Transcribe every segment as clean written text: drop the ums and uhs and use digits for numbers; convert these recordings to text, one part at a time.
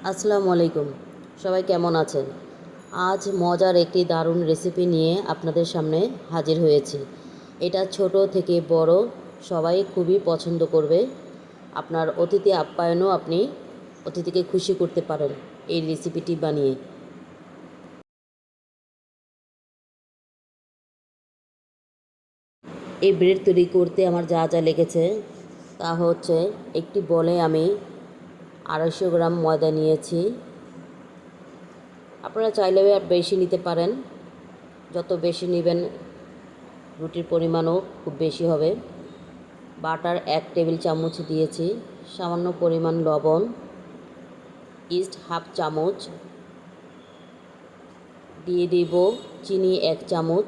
আসসালামু আলাইকুম। সবাই কেমন আছেন? আজ মজার একটি দারুণ রেসিপি নিয়ে আপনাদের সামনে হাজির হয়েছি। এটা ছোট থেকে বড় সবাই খুবই পছন্দ করবে। আপনার অতিথি আপ্যায়নও আপনি অতিথিকে খুশি করতে পারেন এই রেসিপিটি বানিয়ে। এই ব্রেড তৈরি করতে আমার যা যা লেগেছে তা হচ্ছে, একটি বলে আমি 250 গ্রাম ময়দা নিয়েছি। আপনারা চাইলে আর বেশি নিতে পারেন, যত বেশি নেবেন রুটির পরিমাণও খুব বেশি হবে। বাটার 1 টেবিল চামচ দিয়েছি, সামান্য পরিমাণ লবণ, ইস্ট হাফ চামচ, দিয়ে দিব চিনি 1 চামচ।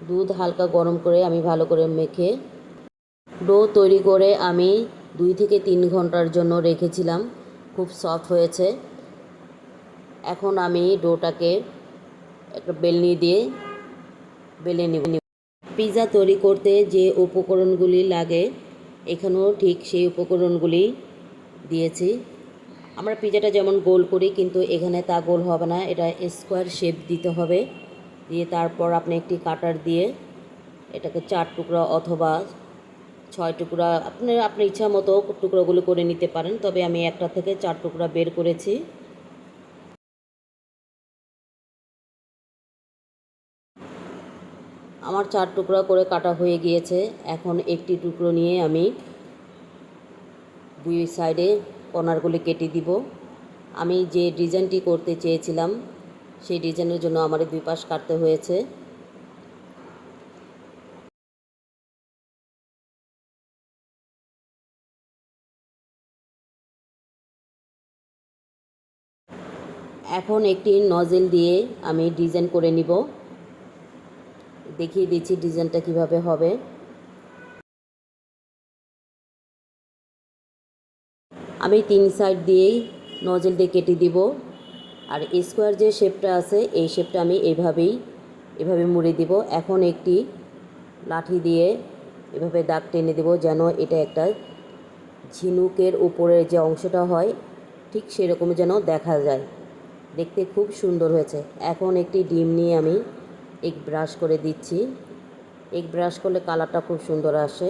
দুধ হালকা গরম করে আমি ভালো করে মেখে ডো তৈরি করে আমি 2 থেকে 3 ঘন্টার জন্য রেখেছিলাম। খুব সফট হয়েছে। এখন আমি ডোটাকে একটা বেলনি দিয়ে বেলে নেব। পিৎজা তৈরি করতে যে উপকরণগুলি লাগে এখানেও ঠিক সেই উপকরণগুলি দিয়েছি। আমরা পিৎজাটা যেমন গোল করি, কিন্তু এখানে তা গোল হবে না, এটা স্কোয়ার শেপ দিতে হবে। দিয়ে তারপর আপনি একটি কাটার দিয়ে এটাকে 4 টুকরা অথবা 6 টুকরা আপনার ইচ্ছা মতো টুকরোগুলো করে নিতে পারেন। তবে আমি একটা থেকে 4 টুকরা বের করেছি। আমার 4 টুকরা করে কাটা হয়ে গিয়েছে। এখন একটি টুকরো নিয়ে আমি 2 সাইডে কর্নারগুলি কেটে দিব। আমি যে ডিজাইনটি করতে চেয়েছিলাম সেই ডিজাইনের জন্য আমার 2 পাশ কাটতে হয়েছে। এখন একটি নজেল দিয়ে আমি ডিজাইন করে নিব। দেখিয়ে দিচ্ছি ডিজাইনটা কিভাবে হবে। আমি 3 সাইড দিয়েই নজেল দিয়ে কেটে দিব। আর স্কোয়ার যে শেপটা আছে এই শেপটা আমি এভাবে মুড়ে দিব। এখন একটি লাঠি দিয়ে এভাবে দাগ টেনে দেব, যেন এটা একটা ঝিনুকের উপরের যে অংশটা হয় ঠিক সেরকম যেন দেখা যায়। দেখতে খুব সুন্দর হয়েছে। এখন একটি ডিম নিয়ে আমি এগ ব্রাশ করে দিচ্ছি। এগ ব্রাশ করলে কালারটা খুব সুন্দর আসে।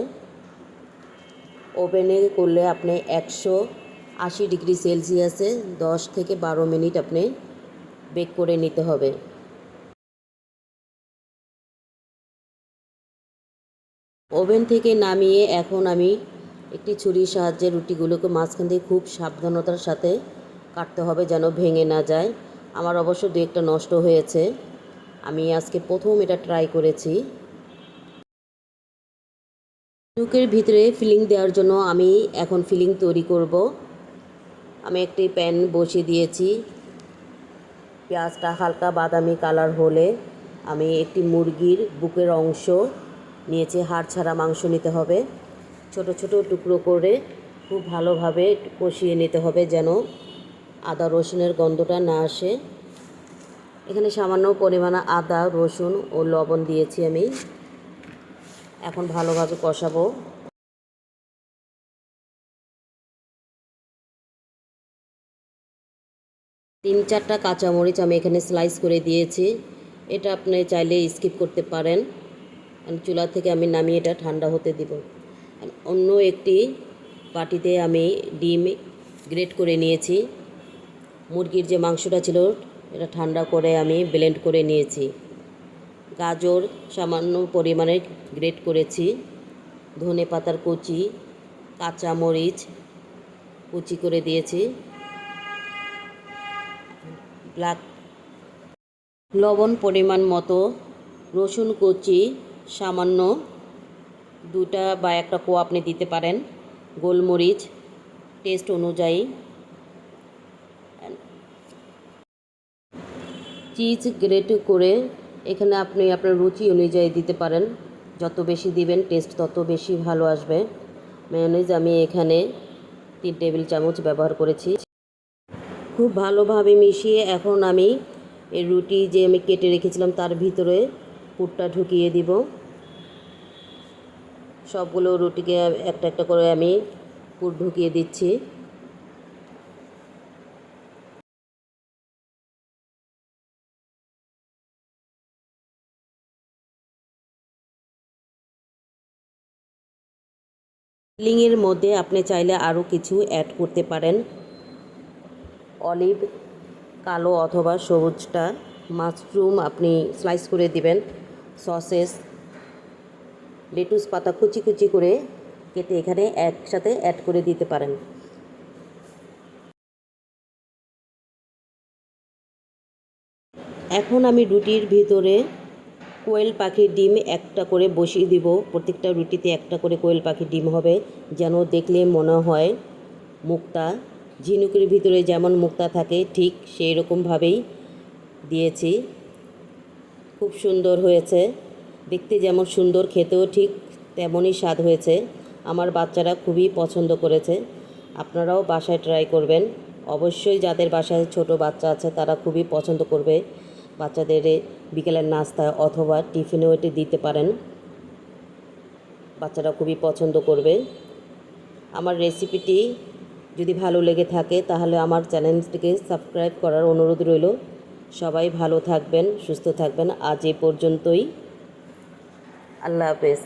ওভেনে করলে আপনি 180 ডিগ্রি সেলসিয়াসে 10 থেকে 12 মিনিট আপনি বেক করে নিতে হবে। ওভেন থেকে নামিয়ে এখন আমি একটি ছুরির সাহায্যে রুটিগুলোকে মাঝখান দিয়ে খুব সাবধানতার সাথে কাটতে হবে, যেন ভেঙে না যায়। আমার অবশ্য 2-একটা নষ্ট হয়েছে। আমি আজকে প্রথম এটা ট্রাই করেছি। ঝিনুকের ভিতরে ফিলিং দেওয়ার জন্য আমি এখন ফিলিং তৈরি করব। আমি একটি প্যান বসিয়ে দিয়েছি। পেঁয়াজটা হালকা বাদামি কালার হলে আমি একটি মুরগির বুকের অংশ নিয়েছি। হাড় ছাড়া মাংস নিতে হবে। ছোট ছোট টুকরো করে খুব ভালোভাবে কষিয়ে নিতে হবে, যেন আদা রসুনের গন্ধটা না আসে। এখানে সামান্য পরিমাণে আদা রসুন ও লবণ দিয়েছি আমি। এখন ভালোভাবে কষাবো। 3-4টা কাঁচামরিচ আমি এখানে স্লাইস করে দিয়েছি। এটা আপনি চাইলে স্কিপ করতে পারেন। চুলা থেকে আমি নামিয়ে এটা ঠান্ডা হতে দিব। অন্য একটি বাটিতে আমি ডিম গ্রেট করে নিয়েছি। মুরগির যে মাংসটা ছিল এটা ঠান্ডা করে আমি ব্লেন্ড করে নিয়েছি। গাজর সামান্য পরিমাণে গ্রেট করেছি। ধনে পাতার কুচি, কাঁচামরিচ কুচি করে দিয়েছি। ব্ল্যাক লবণ পরিমাণ মতো, রসুন কুচি সামান্য 2টা বা 1টা কোয়া আপনি দিতে পারেন, গোলমরিচ টেস্ট অনুযায়ী, চিজ গ্রেট করে এখানে আপনি আপনার রুচি অনুযায়ী দিতে পারেন। যত বেশি দিবেন টেস্ট তত বেশি ভালো আসবে। মেয়োনিজ আমি এখানে 3 টেবিল চামচ ব্যবহার করেছি। খুব ভালোভাবে মিশিয়ে এখন আমি এই রুটি যে আমি কেটে রেখেছিলাম তার ভিতরে পুরটা ঢুকিয়ে দিব। সবগুলো রুটিকে একটা একটা করে আমি পুর ঢুকিয়ে দিচ্ছি। ফিলিংয়ের মধ্যে আপনি চাইলে আরও কিছু অ্যাড করতে পারেন। অলিভ কালো অথবা সবুজটা, মাশরুম আপনি স্লাইস করে দিবেন, সসেস, লেটুস পাতা কুচি কুচি করে কেটে এখানে একসাথে অ্যাড করে দিতে পারেন। এখন আমি রুটির ভিতরে কোয়েল পাখির ডিম একটা করে বসিয়ে দিব। প্রত্যেকটা রুটিতে একটা করে কোয়েল পাখির ডিম হবে, যেন দেখলে মনে হয় মুক্তা। ঝিনুকের ভিতরে যেমন মুক্তা থাকে ঠিক সেই রকমভাবেই দিয়েছি। খুব সুন্দর হয়েছে, দেখতে যেমন সুন্দর, খেতেও ঠিক তেমনই স্বাদ হয়েছে। আমার বাচ্চারা খুবই পছন্দ করেছে। আপনারাও বাসায় ট্রাই করবেন। অবশ্যই যাদের বাসায় ছোট বাচ্চা আছে তারা খুবই পছন্দ করবে। বাচ্চাদের বিকেলের নাস্তা অথবা টিফিনেও এটি দিতে পারেন, বাচ্চারা খুবই পছন্দ করবে। আমার রেসিপিটি যদি ভালো লেগে থাকে তাহলে আমার চ্যানেলটিকে সাবস্ক্রাইব করার অনুরোধ রইল। সবাই ভালো থাকবেন, সুস্থ থাকবেন। আজ এ পর্যন্তই। আল্লাহ হাফেজ।